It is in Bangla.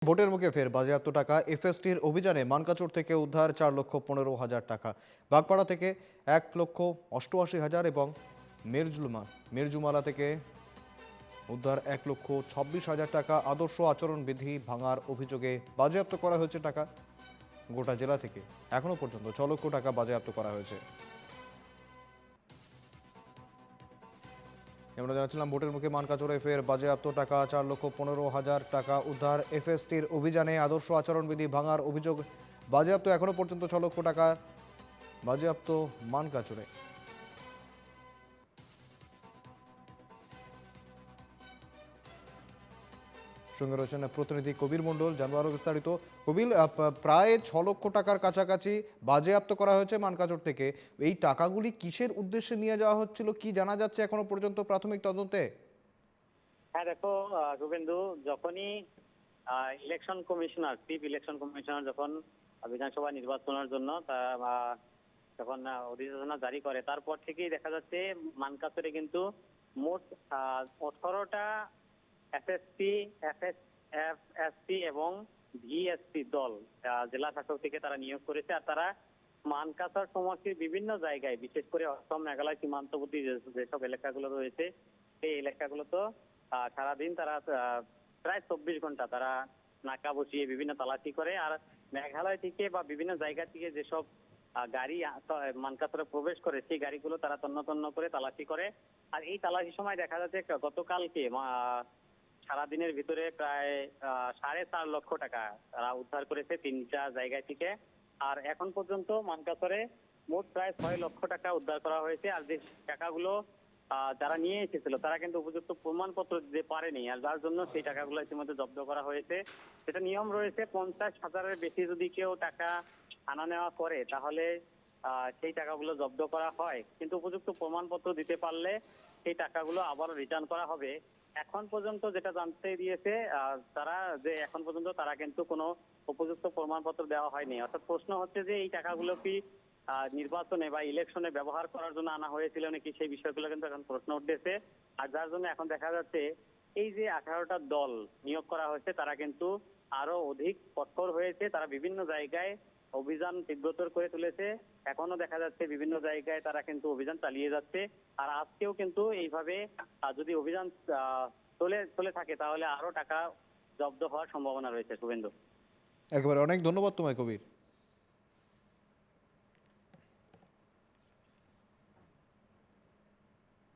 ভোটের মুখে ফের বাজেয়াপ্ত টাকা। এফএসটির অভিযানে মানকাচুর থেকে উদ্ধার 4,15,000 টাকা। বাগপাড়া থেকে 1,88,000 এবং মিরজুমালা থেকে উদ্ধার 1,26,000 টাকা। আদর্শ আচরণবিধি ভাঙার অভিযোগে বাজেয়াপ্ত করা হয়েছে টাকা। গোটা জেলা থেকে এখনো পর্যন্ত 6 লক্ষ টাকা বাজেয়াপ্ত করা হয়েছে। আমরা জানাচ্ছিলাম ভোটের মুখে মানকাচরে ফের বাজেয়াপ্ত টাকা। 4,15,000 টাকা উদ্ধার। এফএসটির অভিযানে আদর্শ আচরণবিধি ভাঙার অভিযোগ বাজেয়াপ্ত। এখনো পর্যন্ত 6 লক্ষ টাকা বাজেয়াপ্ত মানকাচরে। সঙ্গে রয়েছেন প্রতিনিধি কবির মণ্ডল, জানবো আরো বিস্তারিত। কবির, প্রায় 6 লক্ষ টাকার কাছাকাছি বাজেয়াপ্ত করা হয়েছে মানকাচর থেকে। এই টাকাগুলি কিসের উদ্দেশ্যে নিয়ে যাওয়া হচ্ছিল, কি জানা যাচ্ছে এখনো পর্যন্ত প্রাথমিক তদন্তে? হ্যাঁ দেখো, শুভেন্দু, যখনই election commissioner, chief election commissioner যখন বিধানসভা নির্বাচনের জন্য যখন অধিসূচনা জারি করে, তারপর থেকেই দেখা যাচ্ছে মানকাচরে কিন্তু মোট 18টা এসএসপি, এফএসপি এবং ভিএসপি দল জেলা শাসক থেকে তারা নিয়োগ করেছে। আর তারা মানকাচর সমষ্টির বিভিন্ন জায়গায়, বিশেষ করে অসম মেঘালয় সীমান্তবর্তী যেসব এলাকাগুলো রয়েছে, সেই এলাকাগুলোতে সারাদিন তারা প্রায় 24 ঘন্টা তারা নাকা বসিয়ে বিভিন্ন তালাশি করে। আর মেঘালয় থেকে বা বিভিন্ন জায়গা থেকে যেসব গাড়ি মানকাচরে প্রবেশ করে, সেই গাড়িগুলো তারা তন্ন তন্ন করে তালাশি করে। আর এই তালাশির সময় দেখা যাচ্ছে গতকালকে সারাদিনের ভিতরে প্রায় 4.5 লক্ষ টাকা তারা উদ্ধার করেছে 3টা জায়গা থেকে। আর এখন পর্যন্ত মানকাচরে মোট প্রায় 6 লক্ষ টাকা উদ্ধার করা হয়েছে। আর যে টাকাগুলো যারা নিয়ে এসেছিল তারা কিন্তু উপযুক্ত প্রমাণপত্র দিতে পারেনি, আর যার জন্য সেই টাকাগুলো ইতিমধ্যে জব্দ করা হয়েছে। সেটা নিয়ম রয়েছে, 50,000-এর বেশি যদি কেউ টাকা আনা নেওয়া করে তাহলে সেই টাকাগুলো জব্দ করা হয়, কিন্তু উপযুক্ত প্রমাণপত্র দিতে পারলে সেই টাকাগুলো আবারও রিটার্ন করা হবে। এখন পর্যন্ত যেটা জানতে দিয়েছে তারা, যে এখন পর্যন্ত তারা কিন্তু কোনো উপযুক্ত প্রমাণপত্র দেওয়া হয়নি। অর্থাৎ প্রশ্ন হচ্ছে যে এই টাকাগুলো কি নির্বাচনে বা ইলেকশনে ব্যবহার করার জন্য আনা হয়েছিল নাকি, সেই বিষয়গুলো কিন্তু এখন প্রশ্ন উঠতেছে। আর যার জন্য এখন দেখা যাচ্ছে এই যে 18টা দল নিয়োগ করা হয়েছে তারা কিন্তু আরো অধিক কঠোর হয়েছে। তারা বিভিন্ন জায়গায় অভিযান তীব্রতর করে তুলেছে। এখনো দেখা যাচ্ছে বিভিন্ন জায়গায় তারা কিন্তু অভিযান চালিয়ে যাচ্ছে। আর আজকেও কিন্তু এইভাবে যদি অভিযান চলে থাকে তাহলে আরো টাকা জব্দ হওয়ার সম্ভাবনা রয়েছে, শুভেন্দু। একেবারে অনেক ধন্যবাদ তোমায় কবির।